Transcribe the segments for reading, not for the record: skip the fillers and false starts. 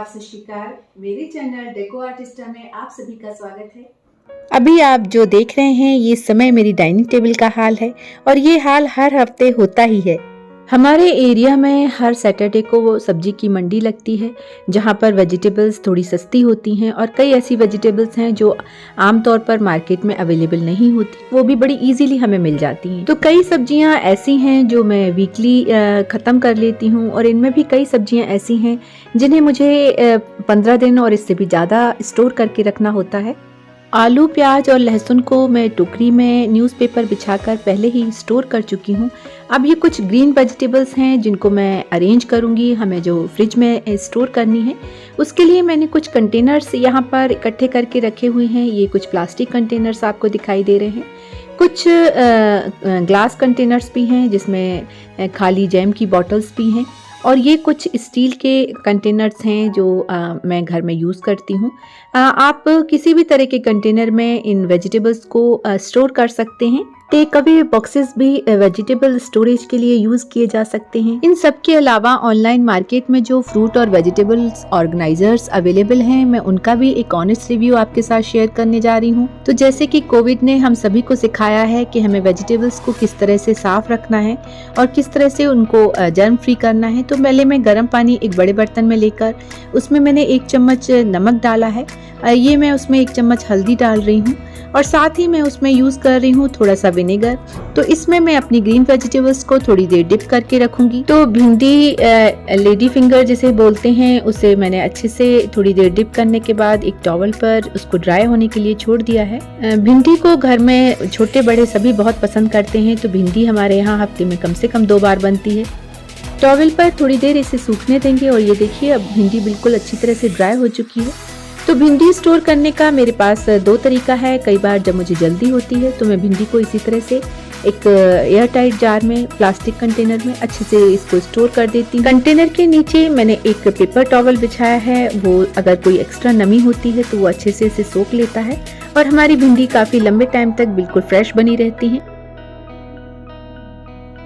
आदाब सत श्री अकाल। मेरे चैनल डेको आर्टिस्टा में आप सभी का स्वागत है। अभी आप जो देख रहे हैं ये समय मेरी डाइनिंग टेबल का हाल है और ये हाल हर हफ्ते होता ही है। हमारे एरिया में हर सैटरडे को वो सब्जी की मंडी लगती है जहाँ पर वेजिटेबल्स थोड़ी सस्ती होती हैं और कई ऐसी वेजिटेबल्स हैं जो आमतौर पर मार्केट में अवेलेबल नहीं होती, वो भी बड़ी इजीली हमें मिल जाती हैं। तो कई सब्जियाँ ऐसी हैं जो मैं वीकली ख़त्म कर लेती हूँ और इनमें भी कई सब्जियाँ ऐसी हैं जिन्हें मुझे 15 दिन और इससे भी ज़्यादा स्टोर करके रखना होता है। आलू, प्याज और लहसुन को मैं टोकरी में न्यूज़पेपर बिछाकर पहले ही स्टोर कर चुकी हूँ। अब ये कुछ ग्रीन वेजिटेबल्स हैं जिनको मैं अरेंज करूँगी, हमें जो फ्रिज में स्टोर करनी है उसके लिए मैंने कुछ कंटेनर्स यहाँ पर इकट्ठे करके रखे हुए हैं। ये कुछ प्लास्टिक कंटेनर्स आपको दिखाई दे रहे हैं, कुछ ग्लास कंटेनर्स भी हैं जिसमें खाली जैम की बॉटल्स भी हैं और ये कुछ स्टील के कंटेनर्स हैं जो मैं घर में यूज़ करती हूँ। आप किसी भी तरह के कंटेनर में इन वेजिटेबल्स को स्टोर कर सकते हैं। टेक अवे बॉक्सेस भी वेजिटेबल स्टोरेज के लिए यूज़ किए जा सकते हैं। इन सब के अलावा ऑनलाइन मार्केट में जो फ्रूट और वेजिटेबल्स ऑर्गेनाइजर्स अवेलेबल हैं, मैं उनका भी एक ऑनेस्ट रिव्यू आपके साथ शेयर करने जा रही हूँ। तो जैसे कि कोविड ने हम सभी को सिखाया है कि हमें वेजिटेबल्स को किस तरह से साफ रखना है और किस तरह से उनको जर्म फ्री करना है, तो पहले मैं गर्म पानी एक बड़े बर्तन में लेकर उसमें मैंने 1 चम्मच नमक डाला है। ये मैं उसमें 1 चम्मच हल्दी डाल रही हूँ और साथ ही मैं उसमें यूज़ कर रही हूँ थोड़ा सा विनेगर। तो इसमें मैं अपनी ग्रीन वेजिटेबल्स को थोड़ी देर डिप करके रखूँगी। तो भिंडी लेडी फिंगर जिसे बोलते हैं उसे मैंने अच्छे से थोड़ी देर डिप करने के बाद एक टॉवल पर उसको ड्राई होने के लिए छोड़ दिया है। भिंडी को घर में छोटे बड़े सभी बहुत पसंद करते हैं, तो भिंडी हमारे यहाँ हफ्ते में कम से कम 2 बार बनती है। टॉवल पर थोड़ी देर इसे सूखने देंगे और ये देखिए अब भिंडी बिल्कुल अच्छी तरह से ड्राई हो चुकी है। तो भिंडी स्टोर करने का मेरे पास 2 तरीका है। कई बार जब मुझे जल्दी होती है तो मैं भिंडी को इसी तरह से एक एयर टाइट जार में, प्लास्टिक कंटेनर में अच्छे से इसको स्टोर कर देती हूँ। कंटेनर के नीचे मैंने एक पेपर टॉवल बिछाया है, वो अगर कोई एक्स्ट्रा नमी होती है तो वो अच्छे से इसे सोख लेता है और हमारी भिंडी काफ़ी लंबे टाइम तक बिल्कुल फ्रेश बनी रहती है।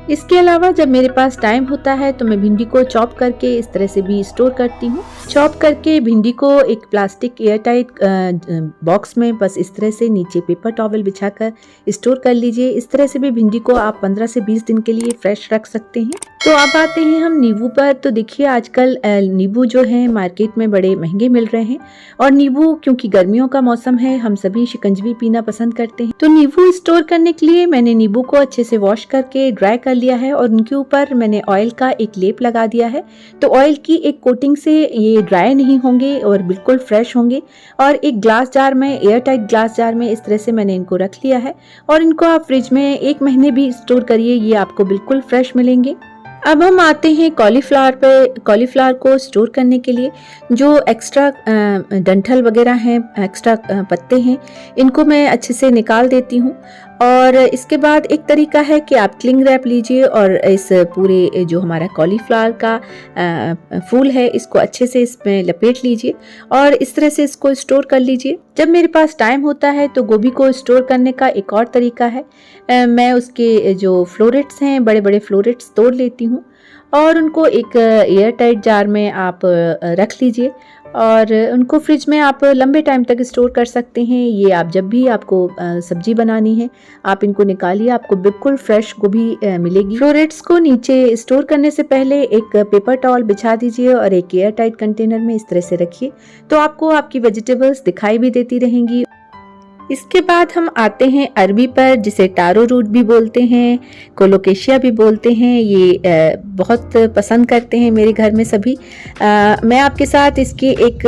इसके अलावा जब मेरे पास टाइम होता है तो मैं भिंडी को चॉप करके इस तरह से भी स्टोर करती हूँ। चॉप करके भिंडी को एक प्लास्टिक एयर टाइट बॉक्स में बस इस तरह से नीचे पेपर टॉवल बिछाकर स्टोर कर लीजिए। इस तरह से भी भिंडी को आप 15 से 20 दिन के लिए फ्रेश रख सकते हैं। तो अब आते हैं हम नींबू पर। तो देखिए आजकल नींबू जो है मार्केट में बड़े महंगे मिल रहे हैं और नींबू क्योंकि गर्मियों का मौसम है, हम सभी शिकंजवी पीना पसंद करते हैं। तो नींबू स्टोर करने के लिए मैंने नींबू को अच्छे से वॉश करके ड्राई कर लिया है और उनके ऊपर मैंने ऑयल का एक लेप लगा दिया है। तो ऑयल की एक कोटिंग से ये ड्राई नहीं होंगे और बिल्कुल फ्रेश होंगे। और एक ग्लास जार में, एयर टाइट ग्लास जार में इस तरह से मैंने इनको रख लिया है और इनको आप फ्रिज में 1 महीने भी स्टोर करिए, ये आपको बिल्कुल फ्रेश मिलेंगे। अब हम आते हैं कॉलीफ्लावर पे। कॉलीफ्लावर को स्टोर करने के लिए जो एक्स्ट्रा डंठल वगैरह हैं, एक्स्ट्रा पत्ते हैं, इनको मैं अच्छे से निकाल देती हूँ। और इसके बाद एक तरीका है कि आप क्लिंग रैप लीजिए और इस पूरे जो हमारा कॉलीफ्लावर का फूल है इसको अच्छे से इसमें लपेट लीजिए और इस तरह से इसको स्टोर कर लीजिए। जब मेरे पास टाइम होता है तो गोभी को स्टोर करने का एक और तरीका है, मैं उसके जो फ्लोरेट्स हैं, बड़े बड़े फ्लोरेट्स तोड़ लेती हूँ और उनको एक एयर टाइट जार में आप रख लीजिए और उनको फ्रिज में आप लंबे टाइम तक स्टोर कर सकते हैं। ये आप जब भी आपको सब्जी बनानी है आप इनको निकालिए, आपको बिल्कुल फ्रेश गोभी मिलेगी। फ्लोरेट्स को नीचे स्टोर करने से पहले एक पेपर टॉवल बिछा दीजिए और एक एयर टाइट कंटेनर में इस तरह से रखिए, तो आपको आपकी वेजिटेबल्स दिखाई भी देती रहेंगी। इसके बाद हम आते हैं अरबी पर, जिसे टारो रूट भी बोलते हैं, कोलोकेशिया भी बोलते हैं। ये बहुत पसंद करते हैं मेरे घर में सभी। मैं आपके साथ इसकी एक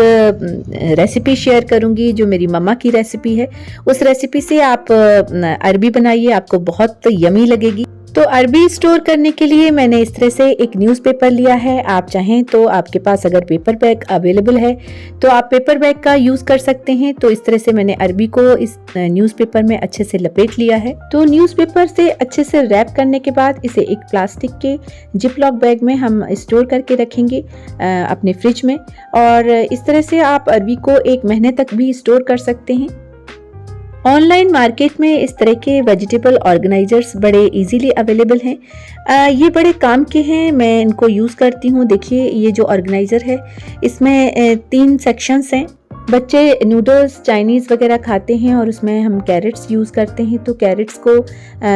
रेसिपी शेयर करूंगी जो मेरी मम्मा की रेसिपी है। उस रेसिपी से आप अरबी बनाइए, आपको बहुत यमी लगेगी। तो अरबी स्टोर करने के लिए मैंने इस तरह से एक न्यूज़पेपर लिया है। आप चाहें तो आपके पास अगर पेपर बैग अवेलेबल है तो आप पेपर बैग का यूज़ कर सकते हैं। तो इस तरह से मैंने अरबी को इस न्यूज़पेपर में अच्छे से लपेट लिया है। तो न्यूज़पेपर से अच्छे से रैप करने के बाद इसे एक प्लास्टिक के जिप लॉक बैग में हम स्टोर करके रखेंगे अपने फ्रिज में, और इस तरह से आप अरबी को 1 महीने तक भी स्टोर कर सकते हैं। ऑनलाइन मार्केट में इस तरह के वेजिटेबल ऑर्गेनाइजर्स बड़े इजीली अवेलेबल हैं। ये बड़े काम के हैं, मैं इनको यूज़ करती हूँ। देखिए ये जो ऑर्गेनाइज़र है इसमें 3 सेक्शंस हैं। बच्चे नूडल्स चाइनीज़ वगैरह खाते हैं और उसमें हम कैरेट्स यूज़ करते हैं, तो कैरेट्स को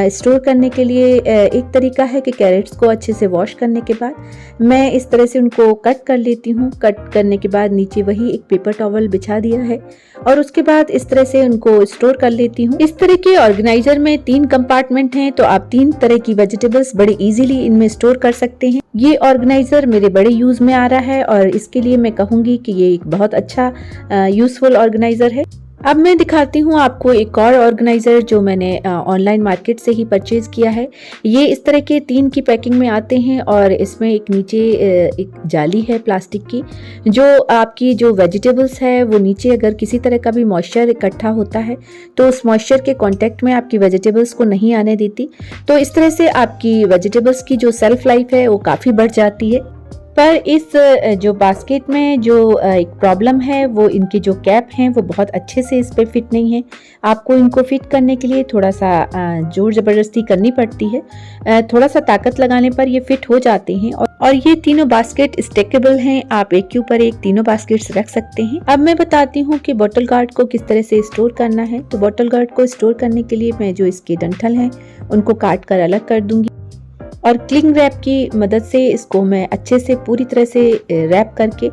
स्टोर करने के लिए एक तरीका है कि कैरेट्स को अच्छे से वॉश करने के बाद मैं इस तरह से उनको कट कर लेती हूँ। कट करने के बाद नीचे वही एक पेपर टॉवल बिछा दिया है और उसके बाद इस तरह से उनको स्टोर कर लेती हूँ। इस तरह के ऑर्गेनाइजर में 3 कंपार्टमेंट हैं, तो आप 3 तरह की वेजिटेबल्स बड़े इजीली इनमें स्टोर कर सकते हैं। ये ऑर्गेनाइजर मेरे बड़े यूज में आ रहा है और इसके लिए मैं कहूँगी कि ये एक बहुत अच्छा यूजफुल ऑर्गेनाइजर है। अब मैं दिखाती हूँ आपको एक और ऑर्गेनाइजर जो मैंने ऑनलाइन मार्केट से ही परचेज किया है। ये इस तरह के 3 की पैकिंग में आते हैं और इसमें एक नीचे एक जाली है प्लास्टिक की, जो आपकी जो वेजिटेबल्स है वो नीचे अगर किसी तरह का भी मॉइस्चर इकट्ठा होता है तो उस मॉइस्चर के कांटेक्ट में आपकी वेजिटेबल्स को नहीं आने देती। तो इस तरह से आपकी वेजिटेबल्स की जो सेल्फ लाइफ है वो काफ़ी बढ़ जाती है। पर इस जो बास्केट में जो एक प्रॉब्लम है वो इनके जो कैप हैं वो बहुत अच्छे से इस पे फिट नहीं है। आपको इनको फिट करने के लिए थोड़ा सा जोर ज़बरदस्ती करनी पड़ती है। थोड़ा सा ताकत लगाने पर ये फिट हो जाते हैं और ये तीनों बास्केट स्टेकेबल हैं। आप एक के ऊपर एक तीनों बास्केट्स रख सकते हैं। अब मैं बताती हूँ कि बॉटल गार्ड को किस तरह से स्टोर करना है। तो बॉटल गार्ड को स्टोर करने के लिए मैं जो इसके डंठल हैं उनको काट कर अलग कर दूंगी और क्लिंग रैप की मदद से इसको मैं अच्छे से पूरी तरह से रैप करके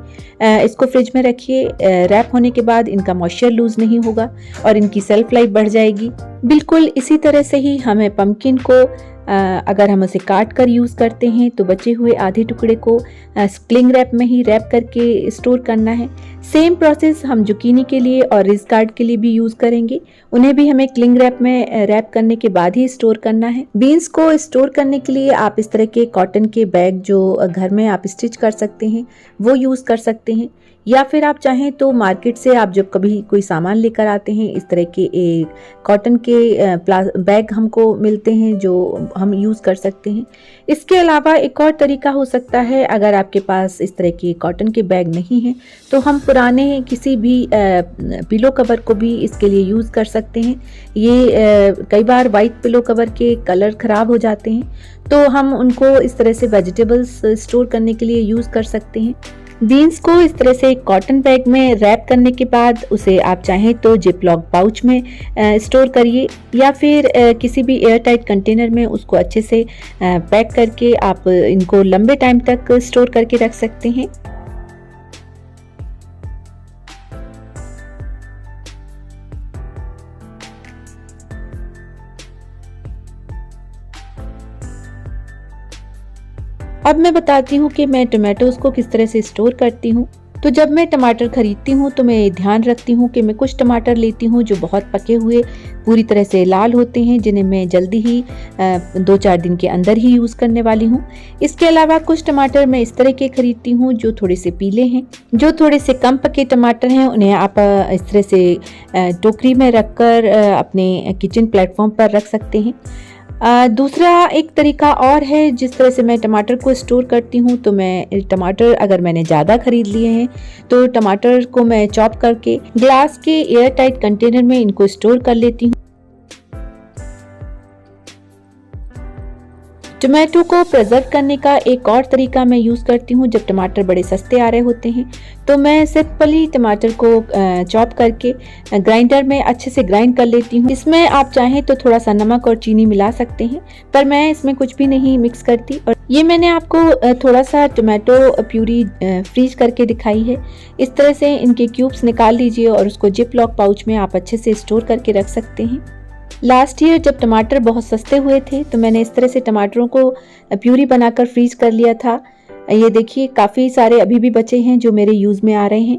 इसको फ्रिज में रखिए। रैप होने के बाद इनका मॉइस्चर लूज नहीं होगा और इनकी सेल्फ लाइफ बढ़ जाएगी। बिल्कुल इसी तरह से ही हमें पंपकिन को अगर हम उसे काट कर यूज़ करते हैं तो बचे हुए आधे टुकड़े को क्लिंग रैप में ही रैप करके स्टोर करना है। सेम प्रोसेस हम जुकीनी के लिए और रिज कार्ड के लिए भी यूज़ करेंगे। उन्हें भी हमें क्लिंग रैप में रैप करने के बाद ही स्टोर करना है। बीन्स को स्टोर करने के लिए आप इस तरह के कॉटन के बैग जो घर में आप स्टिच कर सकते हैं वो यूज़ कर सकते हैं, या फिर आप चाहें तो मार्केट से आप जब कभी कोई सामान लेकर आते हैं इस तरह के एक कॉटन के बैग हमको मिलते हैं जो हम यूज़ कर सकते हैं। इसके अलावा एक और तरीका हो सकता है, अगर आपके पास इस तरह के कॉटन के बैग नहीं हैं तो हम पुराने किसी भी पिलो कवर को भी इसके लिए यूज़ कर सकते हैं। ये कई बार वाइट पिलो कवर के कलर ख़राब हो जाते हैं तो हम उनको इस तरह से वेजिटेबल्स स्टोर करने के लिए यूज़ कर सकते हैं। बीन्स को इस तरह से कॉटन बैग में रैप करने के बाद उसे आप चाहें तो जिपलॉक पाउच में स्टोर करिए, या फिर किसी भी एयर टाइट कंटेनर में उसको अच्छे से पैक करके आप इनको लंबे टाइम तक स्टोर करके रख सकते हैं। अब मैं बताती हूँ कि मैं टमाटोज को किस तरह से स्टोर करती हूँ। तो जब मैं टमाटर खरीदती हूँ तो मैं ध्यान रखती हूँ कि मैं कुछ टमाटर लेती हूँ जो बहुत पके हुए पूरी तरह से लाल होते हैं, जिन्हें मैं जल्दी ही 2-4 दिन के अंदर ही यूज़ करने वाली हूँ। इसके अलावा कुछ टमाटर मैं इस तरह के खरीदती हूँ जो थोड़े से पीले हैं। जो थोड़े से कम पके टमाटर हैं उन्हें आप इस तरह से टोकरी में रख कर अपने किचन प्लेटफॉर्म पर रख सकते हैं। दूसरा एक तरीका और है जिस तरह से मैं टमाटर को स्टोर करती हूँ। तो मैं टमाटर अगर मैंने ज़्यादा खरीद लिए हैं तो टमाटर को मैं चॉप करके ग्लास के एयर टाइट कंटेनर में इनको स्टोर कर लेती हूँ। टमाटो को प्रिजर्व करने का एक और तरीका मैं यूज़ करती हूँ। जब टमाटर बड़े सस्ते आ रहे होते हैं तो मैं सिंपली टमाटर को चॉप करके ग्राइंडर में अच्छे से ग्राइंड कर लेती हूँ। इसमें आप चाहें तो थोड़ा सा नमक और चीनी मिला सकते हैं, पर मैं इसमें कुछ भी नहीं मिक्स करती। और ये मैंने आपको थोड़ा सा टमाटो प्यूरी फ्रीज करके दिखाई है। इस तरह से इनके क्यूब्स निकाल लीजिए और उसको जिप लॉक पाउच में आप अच्छे से स्टोर करके रख सकते हैं। लास्ट ईयर जब टमाटर बहुत सस्ते हुए थे तो मैंने इस तरह से टमाटरों को प्यूरी बनाकर फ्रीज कर लिया था। ये देखिए काफ़ी सारे अभी भी बचे हैं जो मेरे यूज़ में आ रहे हैं।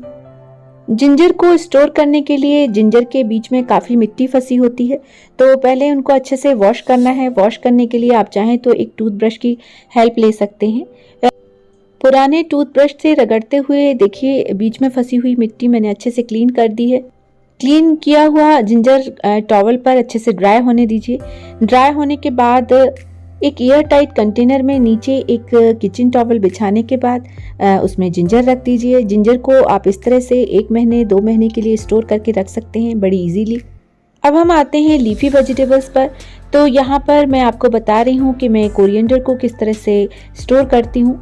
जिंजर को स्टोर करने के लिए जिंजर के बीच में काफ़ी मिट्टी फंसी होती है, तो पहले उनको अच्छे से वॉश करना है। वॉश करने के लिए आप चाहें तो एक टूथब्रश की हेल्प ले सकते हैं। पुराने टूथब्रश से रगड़ते हुए देखिए बीच में फंसी हुई मिट्टी मैंने अच्छे से क्लीन कर दी है। क्लीन किया हुआ जिंजर टॉवल पर अच्छे से ड्राई होने दीजिए। ड्राई होने के बाद एक एयर टाइट कंटेनर में नीचे एक किचन टॉवल बिछाने के बाद उसमें जिंजर रख दीजिए। जिंजर को आप इस तरह से 1 महीने 2 महीने के लिए स्टोर करके रख सकते हैं बड़ी इजीली। अब हम आते हैं लीफी वेजिटेबल्स पर। तो यहाँ पर मैं आपको बता रही हूँ कि मैं कोरिएंडर को किस तरह से स्टोर करती हूँ।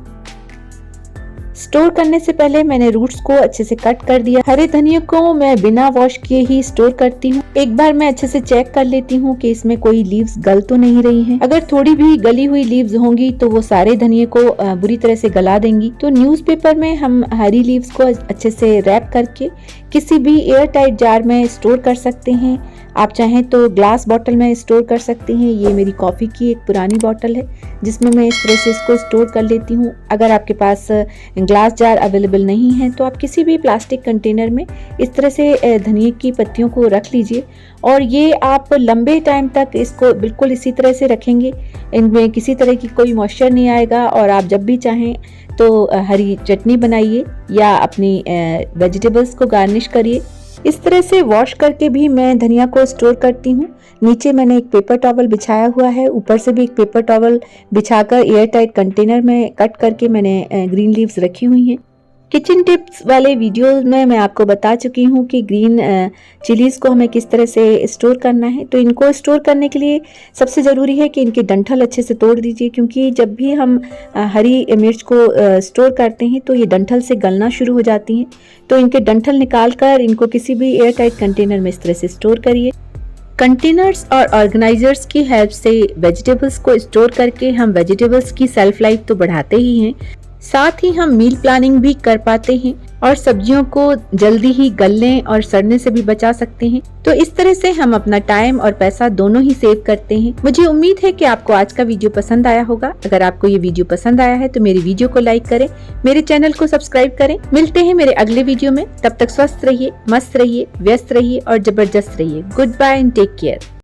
स्टोर करने से पहले मैंने रूट्स को अच्छे से कट कर दिया। हरे धनिया को मैं बिना वॉश किए ही स्टोर करती हूँ। एक बार मैं अच्छे से चेक कर लेती हूँ कि इसमें कोई लीव्स गल तो नहीं रही हैं। अगर थोड़ी भी गली हुई लीव्स होंगी तो वो सारे धनिया को बुरी तरह से गला देंगी। तो न्यूज़पेपर में हम हरी लीव्स को अच्छे से रैप करके किसी भी एयर टाइट जार में स्टोर कर सकते हैं। आप चाहें तो ग्लास बॉटल में स्टोर कर सकते हैं। ये मेरी कॉफ़ी की एक पुरानी बॉटल है जिसमें मैं इस तरह से इसको स्टोर कर लेती हूँ। अगर आपके पास ग्लास जार अवेलेबल नहीं है तो आप किसी भी प्लास्टिक कंटेनर में इस तरह से धनिया की पत्तियों को रख लीजिए और ये आप लंबे टाइम तक इसको बिल्कुल इसी तरह से रखेंगे। इनमें किसी तरह की कोई मॉइस्चर नहीं आएगा और आप जब भी चाहें तो हरी चटनी बनाइए या अपनी वेजिटेबल्स को गार्निश करिए। इस तरह से वॉश करके भी मैं धनिया को स्टोर करती हूँ। नीचे मैंने एक पेपर टॉवल बिछाया हुआ है, ऊपर से भी एक पेपर टॉवल बिछाकर एयर टाइट कंटेनर में कट करके मैंने ग्रीन लीव्स रखी हुई हैं। किचन टिप्स वाले वीडियोस में मैं आपको बता चुकी हूँ कि ग्रीन चिलीज़ को हमें किस तरह से स्टोर करना है। तो इनको स्टोर करने के लिए सबसे ज़रूरी है कि इनके डंठल अच्छे से तोड़ दीजिए, क्योंकि जब भी हम हरी मिर्च को स्टोर करते हैं तो ये डंठल से गलना शुरू हो जाती हैं। तो इनके डंठल निकाल कर इनको किसी भी एयर टाइट कंटेनर में इस तरह से स्टोर करिए। कंटेनर्स और ऑर्गेनाइजर्स की हेल्प से वेजिटेबल्स को स्टोर करके हम वेजिटेबल्स की सेल्फ लाइफ तो बढ़ाते ही हैं, साथ ही हम मील प्लानिंग भी कर पाते हैं और सब्जियों को जल्दी ही गलने और सड़ने से भी बचा सकते हैं। तो इस तरह से हम अपना टाइम और पैसा दोनों ही सेव करते हैं। मुझे उम्मीद है कि आपको आज का वीडियो पसंद आया होगा। अगर आपको ये वीडियो पसंद आया है तो मेरी वीडियो को लाइक करें, मेरे चैनल को सब्सक्राइब करें। मिलते हैं मेरे अगले वीडियो में। तब तक स्वस्थ रहिए, मस्त रहिए, व्यस्त रहिए और जबरदस्त रहिए। Goodbye and take care.